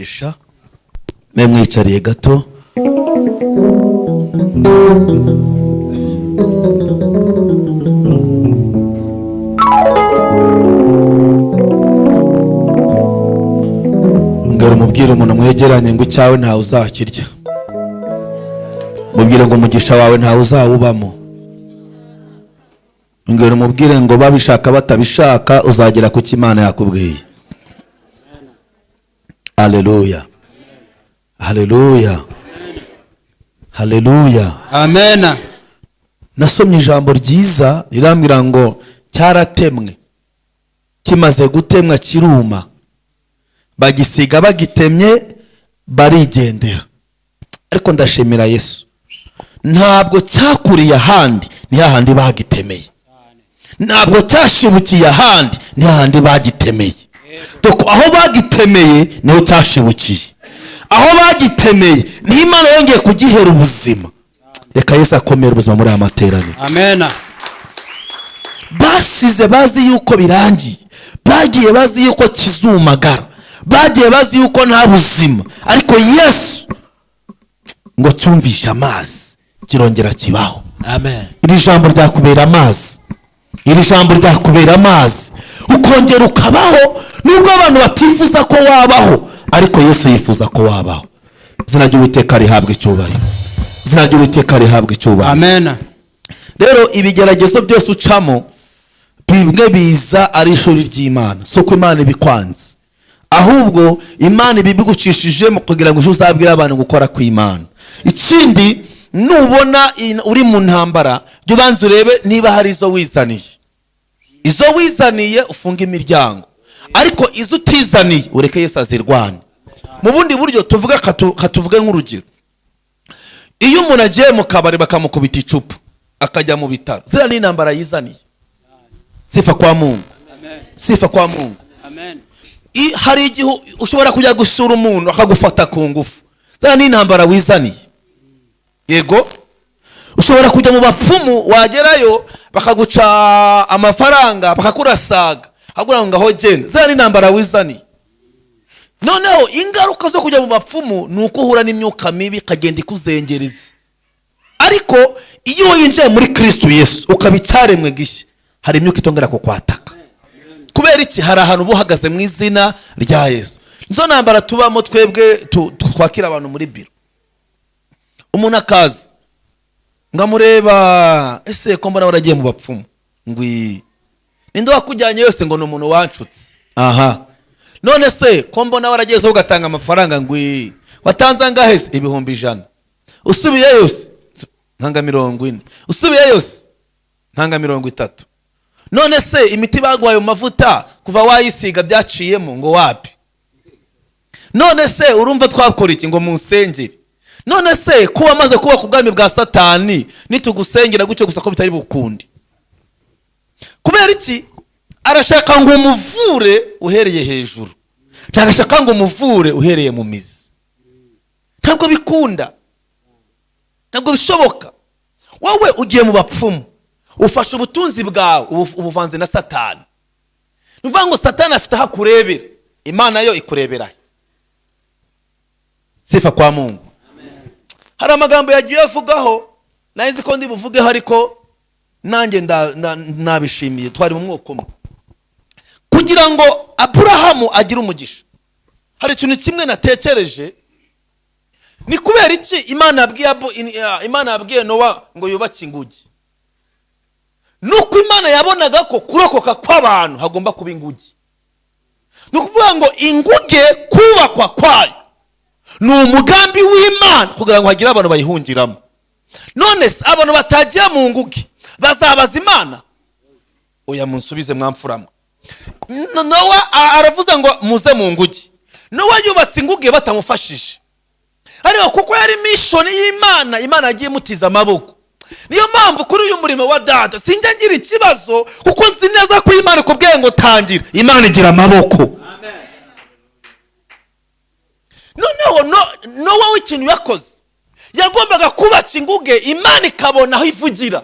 umugisha. Mwe mwicariye gato. Ngara umubwire umuntu mwegeranye ngo icyawe ntawe uzakirya. Mubwire ngo umugisha wawe ntawe uzawubamo. Ngara umubwire ngo babishaka batabishaka uzagera ku Imana yakubwiye. Haleluya. Haleluya. Haleluya. Amen. Nasomye ijambo ryiza rirambwira ngo cyaratemwe. Kimaze gutemwa kiruma. Bagisiga bagitemye barigendera. Ariko ndashimira Yesu. Ntabwo cyakuriye ahandi ni hahandi bagitemeye. Ntabwo cyashibukiye ahandi ni hahandi bagitemeye. Doko aho bagitemeye niho cyashibukiye. Aho bagitemeye ni Imana yongeye kugihera ubuzima. Reka Yesu akomere ubuzima muri aya materaniro. Amen. Basize bazi yuko birangiye. Bagiye bazi yuko kizumagara. Bagiye bazi yuko nta buzima. Ariko Yesu ngo cyumvishe amazi kirongera kibaho. Amen. Iri jambo ryakubera amazi. Iri jambo ryakubera amazi. Ukongera ukabaho nubwo abantu batifuza ko wabaho, ariko Yesu yifuza ko wabaho. Izina ry'Uwiteka rihabwe icyubahiro. Izina ry'Uwiteka rihabwe icyubahiro. Amen. Rero ibigeragezo byose ucamo bimwe biza ari ishuri ry'Imana. Soko Imana ibikwanze. Ahubwo Imana ibigucishije mu kugira ngo uzabwire abantu gukora kw'Imana. Ikindi nubona uri mu ntambara jya ubanza urebe niba hari izo wizaniye. Izo wizaniye ufunga imiryango, ariko izo utizaniye ureke Yesu azirwane. Mu bundi buryo tuvuga katuvuge nk'urugero. Iyo umuntu agiye mu kabari bakamukubita icupa akajya mu bitaro, zira ni intambara yizaniye. Sifa kwa Mungu. Sifa kwa Mungu. Amen. Hari igihe ushobora kujya gusura umuntu akagufata ku ngufu, zira ni intambara wizaniye. Yego, ushobora kujya mu bapfumu wagerayo bakaguca amafaranga bakakurasaga hagura ngo aho genda, zira ni intambara wizaniye. Noneho ingaruka zo kujya mu bapfumu ni uko uhura n'imyuka mibi kagenda ikuzengereza. Ariko iyo winjiye muri Kristo Yesu ukabicaremwe gishya, hari imyuka itongera kukwataka. Kubera iki? Hari ahantu buhagaze mu izina rya Yesu. Nizo ntambara tubamo twebwe twakira abantu muri biro. Umuntu akazi ngamureba, ese ko mbona waragiye mu bapfumu, ngwi ninde wakujyanye yose ngo n'umuntu wanshutse. Aha, none se ko mbona warageze ugatanga amafaranga, ngwi watanze angahe? Ibihumbi 100. Usubiye yose ntanga 40. Usubiye yose ntanga 30. None se imiti bagwaye mu mavuta kuva wayisiga byaciyemo ngo wapi? None se urumva twakora iki ngo munsengere? None se ko wamaze kuba ku bwami bwa Satani nitugusengera gucyo gusa ko bitari bukundi? Kubera iki? Arashaka ngo umuvure uhereye hejuru, ntagashaka ngo umuvure uhereye mu mizi. Ntabwo bikunda, ntabwo bishoboka. Wowe ugiye mu bapfumu, ufashe ubutunzi bwawe ubuvanze na Satani. Nuvuga ngo Satani afite hakurebera, Imana yo ikurebera. Sifa kwa Mungu. Hari amagambo yagiye avugaho nahinze ko ndi buvugeho, ariko nanjye nabishimiye. Twari mu mwoko umwe kugira ngo Aburahamu agire umugisha. Hari ikintu kimwe natekereje, ni kubera iki Imana yabwiye Nowa ngo yubake inguge. Nuko Imana yabonaga ko kurokoka kw'abantu hagomba kuba inguge. Nukuvuga ngo inguge kubakwa kwayo ni umugambi w'Imana kugira ngo hagire abantu bayihungiramo. None se abantu batagiye mu nguge bazabaza Imana? Oya, munsubize mwamfuramwe. Nowa aravuze ngo muze mu nguge. Nowa yubatse inguge batamufashije, ariko kuko yari mission y'Imana, Imana yagiye mutiza amaboko. Niyo mpamvu kuri uyu murimo wa data sinjya ngira ikibazo, kuko nzi neza ko Imana ikubwiye ngo tangira, Imana igira amaboko. Amen. Noneho Nowa w'ikintu yakoze, yagombaga kubaka inguge Imana ikabona aho ivugira.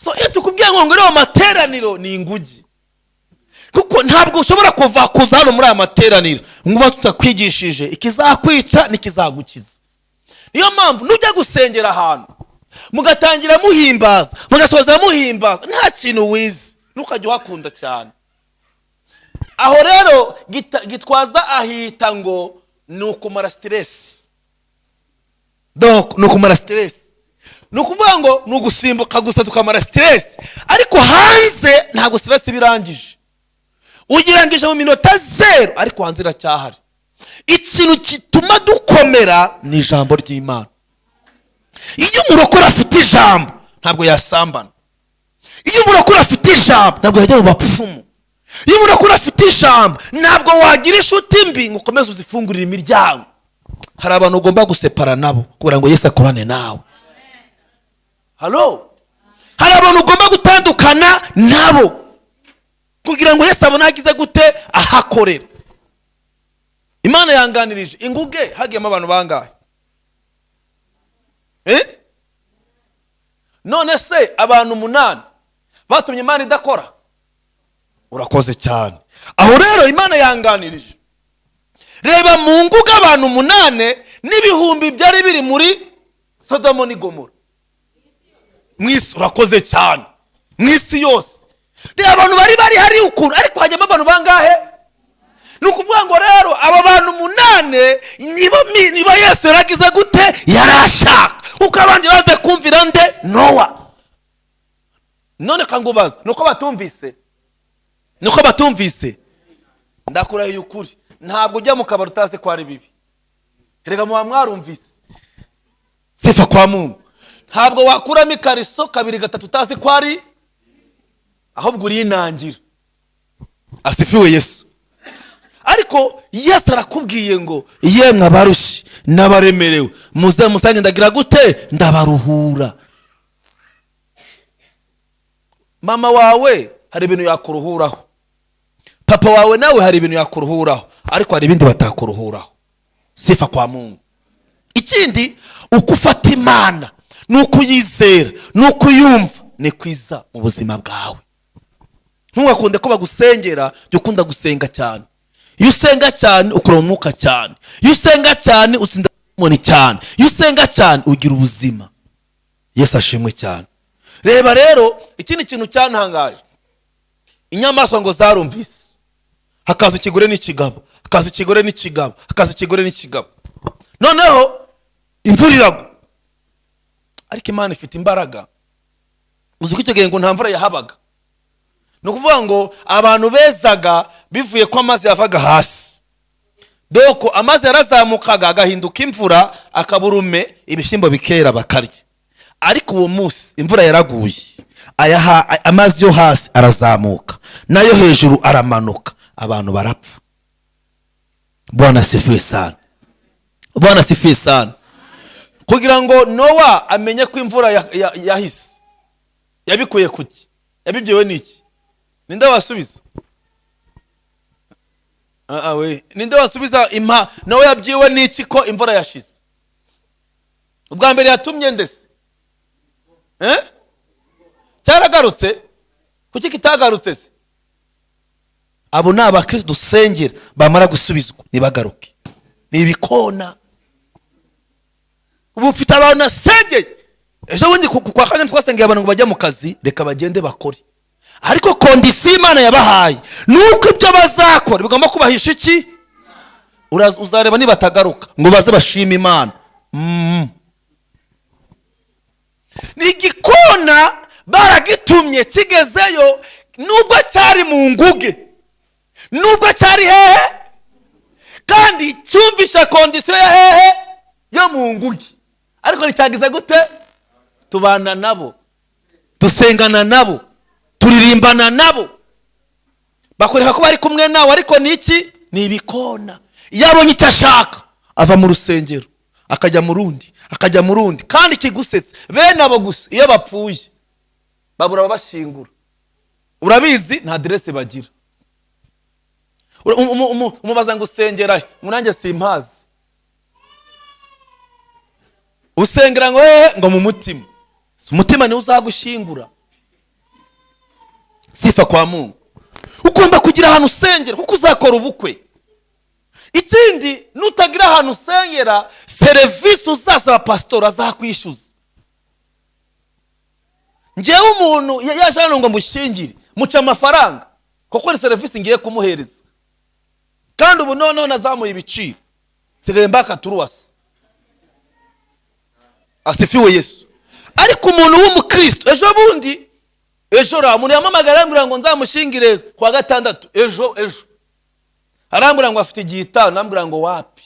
So iyo tukubwiye ngo ngore mu materaniro ni inguge, kuko ntabwo ushobora kuza hano muri aya materaniro ngo tutakwigishije ikizakwica n'ikizagukiza. niyo mpamvu nujya gusengera ahantu mugatangira muhimbaza mugasoza muhimbaza nta kintu wize ntukajya uhakunda cyane. aho rero Gitwaza ahita ngo ni ukumara stress. donc ni ukumara stress, ni ukuvuga ngo ni ugusimbuka gusa tukamara stress, ariko hanze ntabwo stress birangije. ugirangije mu minota 0 ariko hanze iracyahari. ikintu kituma dukomera ni ijambo ry'Imana. iyo umurokora afite ijambo ntabwo yasambana. iyo umurokora afite ijambo ntabwo yajya mu bapfumu. iyo umurokora afite ijambo ntabwo wagira inshuti mbi ngo ukomeze uzifungurire imiryango. hari abantu ugomba gusepara nabo kugira ngo Yesu akorane nawe. halo, hari abantu ugomba gutandukana nabo kugira ngo Yesu abone agize gute ahakorera. Imana yanganirije inguge hagiyemo abantu bangahe? none se abantu 8 batumye Imana idakora? urakoze cyane. aho rero Imana yanganirije, reba mu nguga abantu 8 n'ibihumbi byari biri muri Sodomo ni Gomora mwisi. urakoze cyane. mwisi yose reba abantu bari hari ukuntu, ariko hajyamo abantu bangahe? ni ukuvuga ngo rero aba bantu 8 niba Yesu yaragize gute yarashaka, uko abandi baze kumvira nde? Nowa. none kangubaza nuko batumvise ndakurahiye ukuri ntabwo ujya mu kabari utazi ko ari bibi. rega muba mwarumvise. sifa kwa Mungu. ntabwo wakuramo ikariso 2 3 utazi ko ari, ahubwo uri inangira. asifiwe Yesu. ariko Yesu arakubwiye ngo yemwe abarushye n'abaremerewe muze musange ndagira gute ndabaruhura. mama wawe hari ibintu yakuruhuraho, papa wawe nawe hari ibintu yakuruhuraho, ariko hari ibindi batakuruhuraho. sifa kwa Mungu. ikindi ukufata Imana nuko uyizera nuko uyumva ni kwiza mu buzima bwawe. ntugakunde ko bagusengera, jya ukunda gusenga cyane. iyo usenga cyane ukura mu mwuka cyane. iyo usenga cyane utsinda demoni cyane. iyo usenga cyane ugira ubuzima. Yesu ashimwe cyane. reba rero ikindi kintu cyantangaje, inyamaswa ngo zarumvise, hakaza ikigore n'ikigabo, hakaza ikigore n'ikigabo, hakaza ikigore n'ikigabo. noneho imvura iragwa, ariko Imana ifite imbaraga. uzi ko icyo gihe ngo nta mvura yahabaga. ni ukuvuga ngo abantu bezaga bivuye ko amazi yavaga hasi. doko amazi yarazamukaga agahinduka imvura, akaburume ibishyimbo bikera bakarya. ariko uwo munsi imvura yaraguye, amazi yo hasi arazamuka nayo hejuru aramanuka, abantu barapfa. Bwana asifiwe sana. Bwana asifiwe sana. kugira ngo Nowa amenye ko imvura yahise, yabikuye kuki? yabibyewe niki? ninde wasubiza? ninde wasubiza Nowa yabyiwe niki ko imvura yashize? ubwa mbere yatumye ndese cyaragarutse, kuki kitagarutse se? abo ni abakristo dusengera bamara gusubizwa nibagaruke. ni ibikona. ubu mfite abantu nasengeye ejo bundi kwa kane twasengeye abantu ngo bajya mu kazi, reka bagende bakore, ariko kondisiyo Imana yabahaye nuko ibyo bazakora bigomba kubahisha iki? uzareba nibatagaruka ngo baze bashima Imana. ni igikona baragitumye kigezeyo, nubwo cyari mu nguge, nubwo cyari hehe, kandi cyumvisha kondisiyo ya hehe yo mu nguge, ariko nicyagize gute? tubana nabo, dusengana nabo, turirimbana nabo, bakwereka ko bari kumwe nawe, ariko niki? ni ibikona. iyo abonye icyo ashaka ava mu rusengero akajya mu rundi, akajya mu rundi. kandi kigusetse bene abo gusa iyo bapfuye babura babashingura. urabizi nta adresse bagira. umubaza ngo usengera ngo nanjye simpazi. usengera ngo mu mutima, umutima niwe uzagushingura. sifa kwa Mungu. ugomba kugira ahantu usengera kuko uzakora ubukwe. Ikindi, nutagira ahantu usengera, serivisi uzasaba pasitori azakwishyuza. Njyewe umuntu yaje hano ngo mushyingire, muca amafaranga kuko ni serivisi ngiye kumuhereza, kandi ubu noneho nazamuye ibiciro, sigaye mbaka turuwasi. Asifiwe Yesu. Ariko umuntu w'umukristo, ejo umuntu yamamagara arambwira ngo nzamushingire kwa gatandatu, ejo arambwira ngo afite igihe 5, arambwira ngo wapi.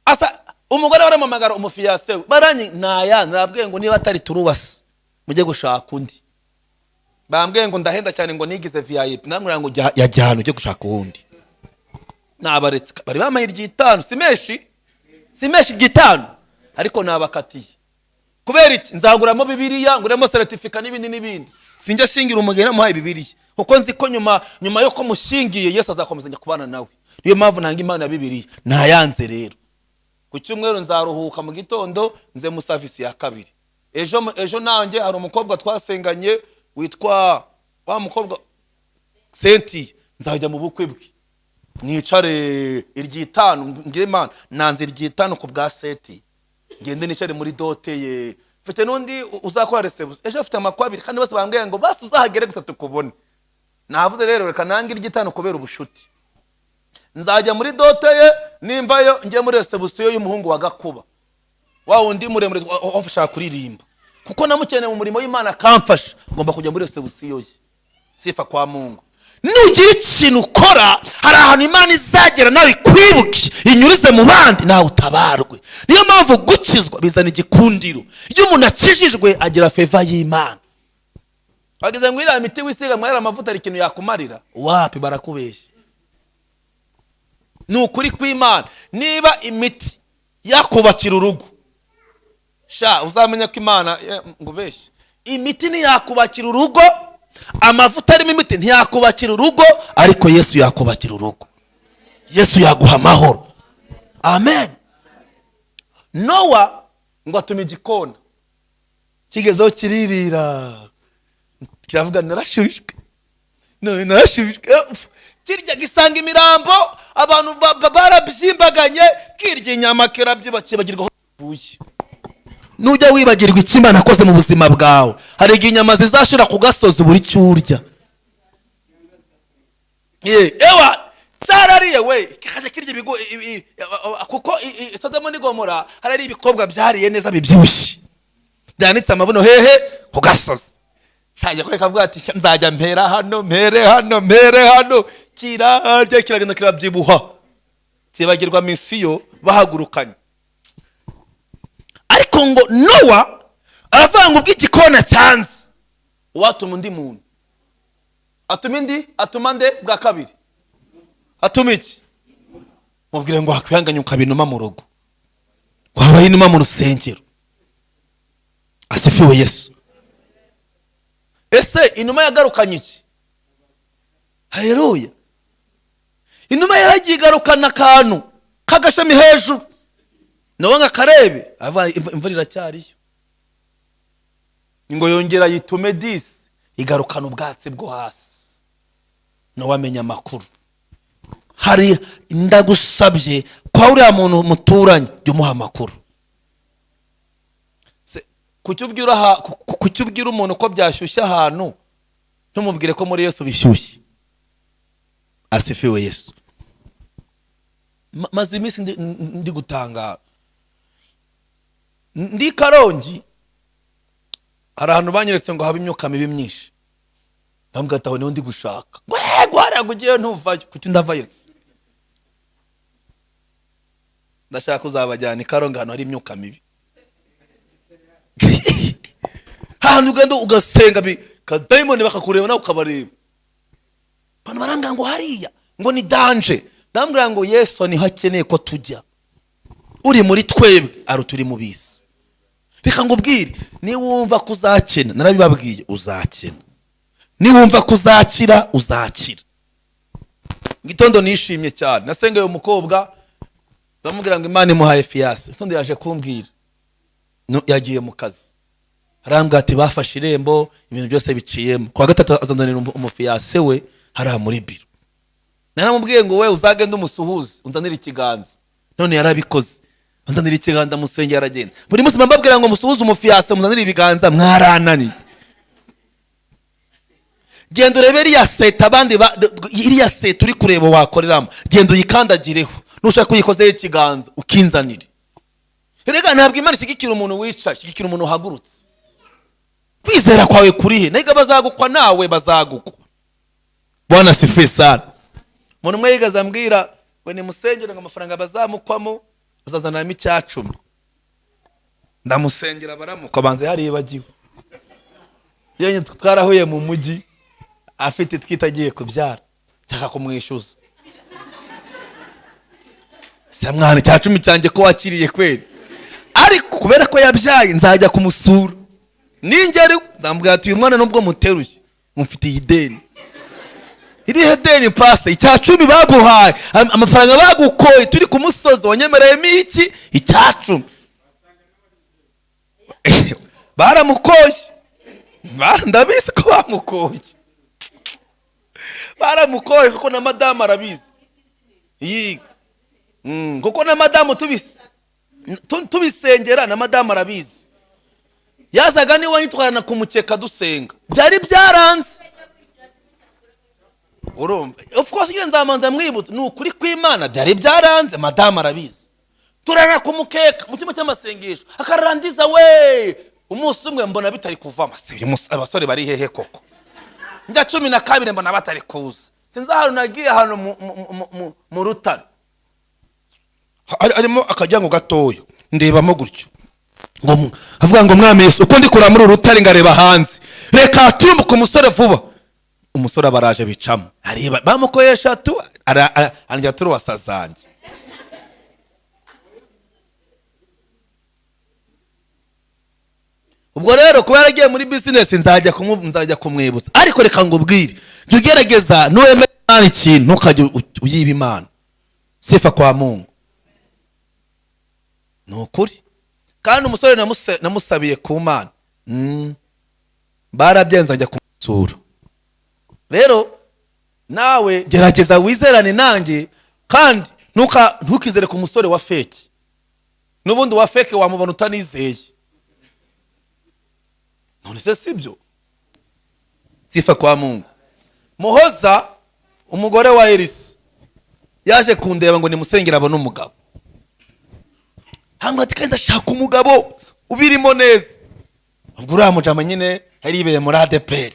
Asa umugore baramamagara umufiyase we, baranyi nabwiye ngo niba atari turuwasi mujye gushaka undi. Bambwiye ngo ndahenda cyane ngo nigize VIP, arambwira ngo yajyana ujye gushaka uwundi. Nabaretse bari bamaye igihe 5, simeshi igihe 5, ariko nabakatiye. Kubera iki? Nzaguramo Bibiliya, nguremo certificate n'ibindi. Sinjye shingira umugeni muhaye Bibiliya kuko nzi ko nyuma yo ko mushingiye Yesu azakomezanya kubana nawe. Niyo mpamvu nanga Imana ya Bibiliya. Nayanze rero. Ku cyumweru nzaruhuka mu gitondo nze mu service ya 2. Ejo nanjye hari umukobwa twasenganye witwa wa mukobwa Senti, nzajya mu bukwe bwe. Nicare iryi 5, ngiye Imana nanze iryi 5 ku bwa Senti. Ngende nicare muri dote ye. Mfite nundi uzakora reception. Ejo afite amakwa 2 kandi bose bambwiye ngo basi uzahagere gusa tukubone. Navuze rero reka nangira iryi 5 kubera ubushuti. Nzajya muri dote ye, nimvayo ngiye muri reception y'umuhungu wa Gakuba. Wa wundi muremure ofasha kuririmba. Kuko namukeneye mu murimo w'Imana kamfasha, ngomba kujya muri reception ye. Sifa kwa Mungu. Nugira ikintu ukora, hari ahantu Imana izagera nawe kwibuke, inyurize mu bandi nawe utabarwe. Niyo mpamvu gukizwa bizana igikundiro. Iyo umuntu akijijwe agira favor y'Imana. Bageze ngo iriya miti wisiga mwera amavuta ari ikintu yakumarira, wapi barakubeshya. Nukuri kw'Imana, niba imiti yakubakira urugo, sha uzamenya ko Imana ngubeshye. Imiti ni yakubakira urugo, amavuta arimo imiti ntiyakubakira urugo, ariko Yesu yakubakira urugo. Yesu yaguha amahoro. Amen. Nowa ngo atume igikona, kigezeho kiririra, kiravuga narashujwe. Kirya gisanga imirambo, abantu barabyimbaganye, kirya inyama kirabyibagirwa aho bivuye. Nujya wibagirwa icyo Imana akoze mu buzima bwawe, hari igihe inyama zizashira ku gasozi buri cyurya. Ewa cyarariye we kikaje kirya ibigo kuko Sodoma n'Igomora hari ibikobwa byariye neza bibyibushye, byanitse amabuno hehe ku gasozi. Shaje ko kavuga ati nzajya mpera hano kirarya kiragenda kirabyibuha, kibagirwa misiyo bahagurukanye. Ariko ngo Nowa aravuga ngo ubw'igikona cyanze watuma undi muntu, atuma nde bwa kabiri, atuma iki? Mubwire ngo hakwihanganye ukabinuma mu rugo, kwabaye inuma mu rusengero. Asifiwe Yesu. Ese inuma yagarukanye iki? Haleluya. Inuma yaragiye igarukana akantu kagashami hejuru, nawe ngakarebe ava imvura iracyariyo. Ngo yongera yitume 10, igarukana ubwatsi bwo hasi. Nawe amenya amakuru. Hari ndagusabye kwa uriya muntu muturanye jya umuha amakuru. Kucyubwira umuntu ko byashyushye ahantu, ntumubwire ko muri Yesu bishyushye. Asifiwe Yesu. Maze iminsi ndi gutangara, ndi Karongi, hari ahantu banyeretse ngo haba imyuka mibi myinshi. Bambwataho niho ndi gushaka. Gwara gugiye ntuvayo, kuki ndavayo? Ndashaka uzabajyana Karongi hano hari imyuka mibi. Hantu ugenda ugasenga kadayimoni bakakureba nawe ukabareba. Bano baranga ngo hariya ngo ni danger. Ndambwira ngo Yesu niho akeneye ko tujya. Uri muri twebwe aruturi mu bisi. Reka ngubwire, ni wumva kuzakena, narabibabwiye uzakena. Ni wumva kuzakira uzakira. Ngitondo nishimye cyane, nasengeye umukobwa bamubwira ngo Imana imuhaye fiance. Ngitondo yaje kumbwira yagiye mu kazi, arambwira ati bafashe irembo ibintu byose biciyemo. Kwa gatatu azananira umufiance we, hariya muri biro. Naramubwiye ngo we uzagenda umusuhuze unzanire ikiganza, none yarabikoze, unzanire ikiganza musenge yaragenda. Buri munsi mbabwira ngo musuhuze umufiyase muzanire ibiganza, mwarananiye. Genda urebe iriya seta abandi iriya seta uri kureba wakoreramo, genda uyikandagireho, nushaka kuyikozeho ikiganza ukinzanire. Erega ntabwo Imana ishyigikira umuntu wica, ishyigikira umuntu uhagurutse. Kwizera kwawe kurihe? Nega bazagukwa nawe bazagukwa. Bwana sifiwe sana. Umuntu umwe yigaza ambwira ngo nimusengere ngo amafaranga bazamukwamo azazanamo icyacumi. Ndamusengera baramuka banze yaribagiwe. Yenye twarahuye mu mujyi afite twitagiye kubyara, cyaka kumwishyuza. Samwana icyacumi cyanjye ko wakiriye kweli. Ariko kubera ko yabyaye nzajya kumusura. Ningeri nzambwira ati uyu mwana nubwo muteruye mumfitiye ideni. Irihe deni pastor? Icyacumi baguhaye, amafaranga bagukoye turi ku musozi wanyemereyemo iki? Icyacumi. Baramukoye. Ndabizi ko bamukoye. Baramukoye kuko na madamu arabizi. Yiga. Kuko na madamu tubisengera na madamu arabizi. Yazaga ni wanyitwarana kumukeka dusenga. Byari byaranze. Urumva? Of course ngira nzamanza mwibutse n'ukuri kw'Imana byari byaranze, madamu arabizi. Turana kumukeka mu cyuma cy'amasengesho akarandiza we. Umunsi umwe mbona bitari kuvama. Abasore bari hehe koko? Njya 12 mbona batari kuza. Sinzi ahantu nagiye hano mu Rutare. Arimo akajyango gatoyo ndebamo gutyo. Ngo avuga ngo mwami Yesu uko ndi kura muri Rutare ngareba hanze. Reka tumbuka umusore vuba. Umusore abaraje bicamo. Areba bamukoyesha tu anjya turu wasazanje. Ubwo rero kuba yaragiye muri business nzajya kumwibutsa. Ariko reka ngubwire, jya ugerageza nuwemera Imana ikintu ntukajye uyiba Imana. Sifa kwa Mungu. Nukuri. Kandi umusore namusabiye ku Mana. Barabyenza njya kumusura. Rero nawe gerageza wizerane nanjye kandi ntukizere ku musore wa fake. Nubundi wa fake wamubona utanizeye. None se sibyo? Sifa kwa Mungu. Muhoza umugore wa Elisa yaje kundeba ngo nimusengera abone umugabo. Hambwa ati kandi ndashaka umugabo ubirimo neza. Ubwo uramujama nyine yaribeye muri ADPR.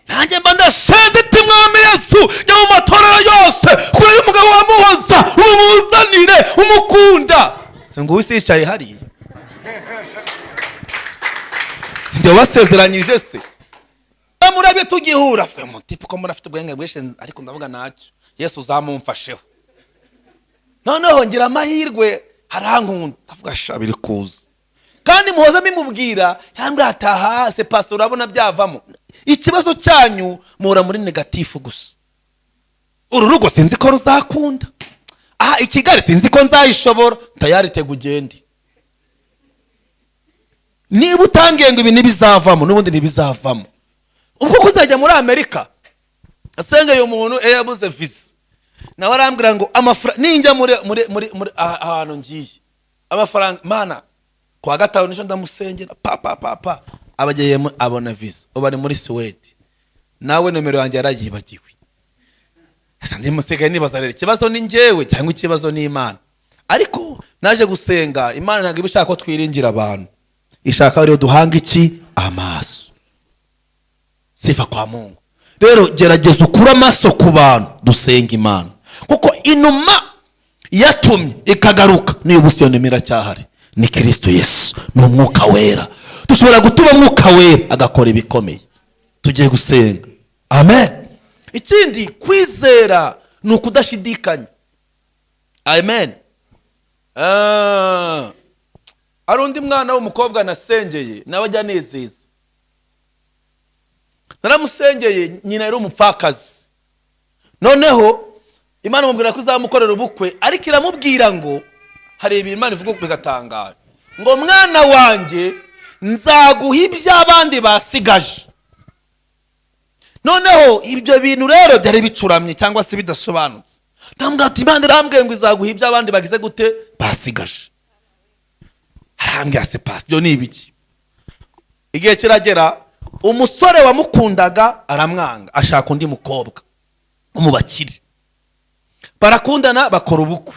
Nanjye mba ndasende ati mwami Yesu jya mu matorero yose kuri umugabo wa Muhoza umuzanire umukunda. Singo wisicaye hariya. Sinde wasezeranyije se. Murabe tugihura afwe mu tipo ko murafite ubwenge bweshe ariko ndavuga nacyo. Yesu uzamumfasheho. Noneho ngira amahirwe harankunda avuga shabiri kuza. Kandi Muhoza mimubwira yambwa ataha se pastor urabona byavamo. Ikibazo cyanyu muhora muri negatifu gusa. Uru rugo sinzi ko ruzakunda. Ikigali sinzi ko nzayishobora. Tayari tegugende. Niba utangiye ngo ibi nibizavamo n'ubundi nibizavamo. Ubwo kuzajya muri Amerika asengeye umuntu yabuze visa. Nawe arambwira ngo amafaranga ninjya muri ahantu ngiye. Amafaranga Mana kwa gatanu nisho ndamusengera pa abageye abona visa. Ubari muri Sweden. Nawe nomero yanjye yarayibagiwe. Asa ndimusigaye nibaza rero ikibazo ni njyewe cyangwa ikibazo ni Imana. Ariko naje gusenga Imana ntabwo ibishaka ko twiringira abantu. Ishaka rero duhanga iki? Amaso. Sifa kwa Mungu. Rero gerageza ukura amaso ku bantu dusenga Imana. Kuko inuma yatumye ikagaruka niyo busiyonemera cyahari. Ni Kristo Yesu, ni umwuka wera. Dushobora gutuma umwuka wera agakora ibikomeye. Tugiye gusenga. Amen. Ikindi kwizera ni ukudashidikanya. Amen. Arundi mwana w'umukobwa nasengeye nawe ajya nezeza. Naramusengeye nyina yari umupfakazi. Noneho Imana mubwira ko izamukorera ubukwe ariko iramubwira ngo hari ibintu Imana ivuga bigatangara. Ngo mwana wanjye nzaguha iby'abandi basigaje. noneho ibyo bintu rero byari bicuramye cyangwa se bidasobanutse. Ndambwira ati Imana irambwiye ngo izaguha ibyo abandi bagize gute basigaje. Arambwira se pasi byo ni ibiki? Igihe kiragera umusore wamukundaga aramwanga, ashaka undi mukobwa umubakire. Barakundana bakora ubukwe.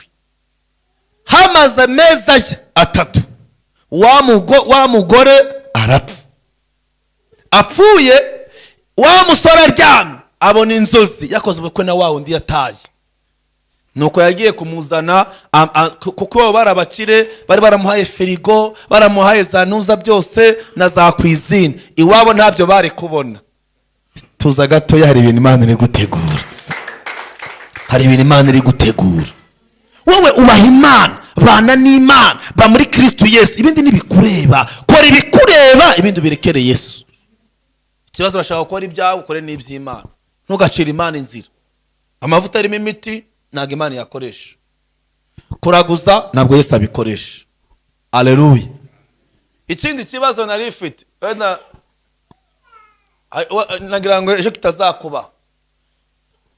Hamaze amezi 3 wa mugore arapfa. Apfuye wa musore aryamye abona inzozi yakoze ubukwe na wa undi yataye. Nuko yagiye kumuzana kuko barabakire, bari baramuhaye firigo, baramuhaye za nuza byose na za cuisine. Iwabo ntabyo bari kubona. Tuza gato hari ibintu Imana iri gutegura. Hari ibintu Imana iri gutegura. Wowe ubaha Imana, bana n'Imana, ba muri Kristo Yesu. Ibindi nibikureba, kora ibikureba, ibindi birekere Yesu. Ikibazo bashaka gukora ibyawe, ukore n'iby'Imana. Ntugacira Imana inzira. Amavuta arimo imiti ntabwo Imana yakoresha. Kuraguza ntabwo Yesu abikoresha. Haleluya. Ikindi kibazo nari mfite, wenda nagira ngo ejo kitazakuba.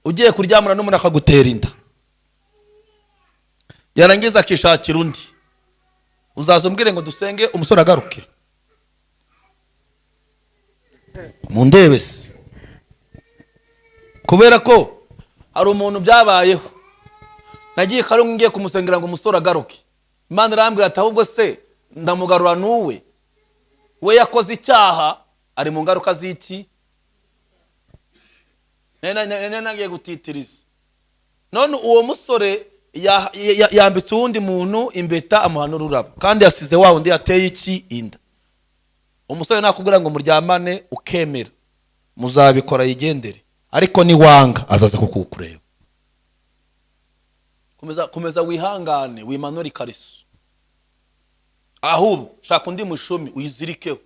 Ugiye kuryamana n'umuntu akagutera inda, yarangiza akishakira undi, uzaza umbwire ngo dusenge umusore agaruke? Mundebe se. Kubera ko hari umuntu byabayeho, nagiye kare ngiye kumusengera ngo umusore agaruke. Imana irambwira ati ahubwo se ndamugarura nuwe, we yakoze icyaha, ari mu ngaruka z'iki? Nagiye gutitiriza. None uwo musore yambitse uwundi muntu imbeta amuha n'ururabo, kandi yasize wa undi yateye iki? Inda. Umusore nakubwira ngo muryamane ukemera, muzabikora yigendere, ariko ni wanga azaza kukureba. Komeza wihangane, wimanura ikariso. Ahubwo shaka undi mushumi uyizirikeho,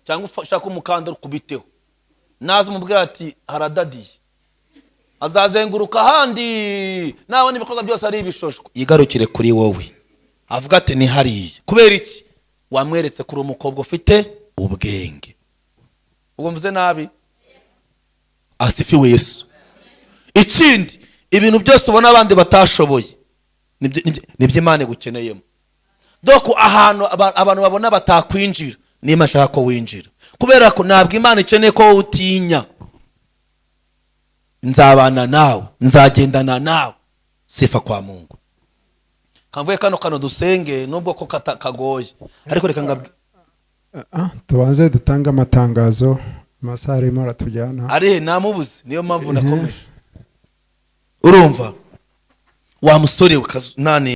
cyangwa shaka umukanda ukubiteho. Naza umubwira ati haradadiye, azazenguruka handi, nawe n'ibikorwa byose ari ibishoshwe. Yigarukire kuri wowe, avuga ati ni hariye. Kubera iki? Wamweretse kuri umukobwa ufite ubwenge. Ubwo mvuze nabi? Asifiwe Yesu. Ikindi, ibintu byose ubona abandi batashoboye nibyo Imana igukeneyemo. Doko ahantu abantu babona batakwinjira, Imana ishaka ko winjira. Kubera ko ntabwo Imana ikeneye ko utinya. Nzabana nawe, nzagendana nawe. Sifa kwa Mungu. Kamvuye kano dusenge nubwo ko kagoye, ariko reka ngabwe tubanze dutanga amatangazo. Amasaha arimo aratujyana. Ari namubuze, niyo mpamvu nakomeje. Urumva wa musore nani